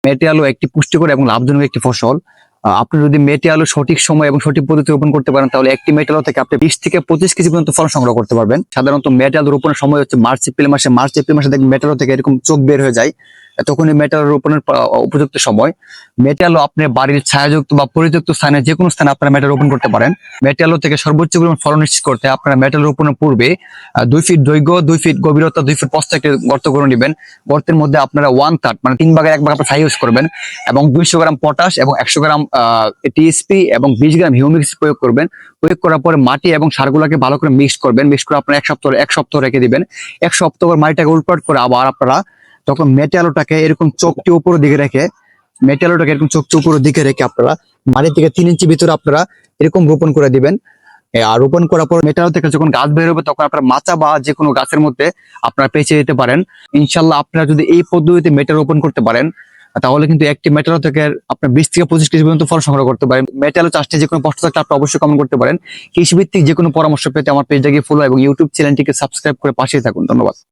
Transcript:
মেটে আলু একটি পুষ্টিকর এবং লাভজনক একটি ফসল। আপনি যদি মেটে আলু সঠিক সময় এবং সঠিক পদ্ধতি রোপণ করতে পারেন তাহলে একটি মেটে আলু থেকে আপনি 20 থেকে 25 কেজি পর্যন্ত ফলন সংগ্রহ করতে পারবেন। সাধারণত মেটে আলু রোপণের সময় হচ্ছে মার্চ এপ্রিল মাসে দেখবেন মেটে আলু থেকে এরকম চোখ বের হয়ে যায়, তখনই মেটে আলু রোপণের উপযুক্ত সময়। মেটে আলু আপনি বাড়ির ছায়াযুক্ত বা পরিত্যক্ত স্থানে যে কোনো স্থানে আপনারা মেটে রোপণ করতে পারেন। মেটে আলু থেকে সর্বোচ্চ পরিমাণ ফলন নিশ্চিত করতে আপনারা মেটে আলু রোপণের পূর্বে 2 ফিট দৈর্ঘ্য, 2 ফিট গভীরতা, 2 ফিট প্রস্থ একটি গর্ত করে নেবেন। গর্তের মধ্যে আপনারা 1/3 মানে 3 ভাগের 1 ভাগ আপনারা ছাই ইউজ করবেন এবং 200 গ্রাম পটাশ এবং 100 গ্রাম টিএসপি এবং 20 গ্রাম হিউমিক প্রয়োগ করবেন। প্রয়োগ করার পরে মাটি এবং সারগুলোকে ভালো করে মিক্স করবেন। মিক্স করে আপনারা এক সপ্তাহ রেখে দিবেন। 1 সপ্তাহ পর মাটিটাকে উল্টপাট করে আবার আপনারা তখন মেটে আলুটাকে এরকম চোখটি উপরের দিকে রেখে আপনারা মাটি থেকে 3 ইঞ্চি ভিতরে আপনারা এরকম রোপণ করে দিবেন। আর রোপণ করার পর মেটে আলু থেকে যখন গাছ বের হবে তখন আপনারা মাচা বা যে কোনো গাছের মধ্যে আপনারা পেঁচিয়ে দিতে পারেন। ইনশাল্লাহ আপনারা যদি এই পদ্ধতিতে মেটে রোপণ করতে পারেন তাহলে কিন্তু একটি মেটে আলু থেকে আপনার 20 থেকে 25 কেজি পর্যন্ত ফল সংগ্রহ করতে পারেন। মেটে আলু চাষে যে কোনো প্রশ্ন থাকলে আপনি অবশ্যই কমেন্ট করতে পারেন। কৃষিভিত্তিক যে কোনো পরামর্শ পেতে আমার পেজটাকে ফলো এবং ইউটিউব চ্যানেলটিকে সাবস্ক্রাইব করে পাশেই থাকুন। ধন্যবাদ।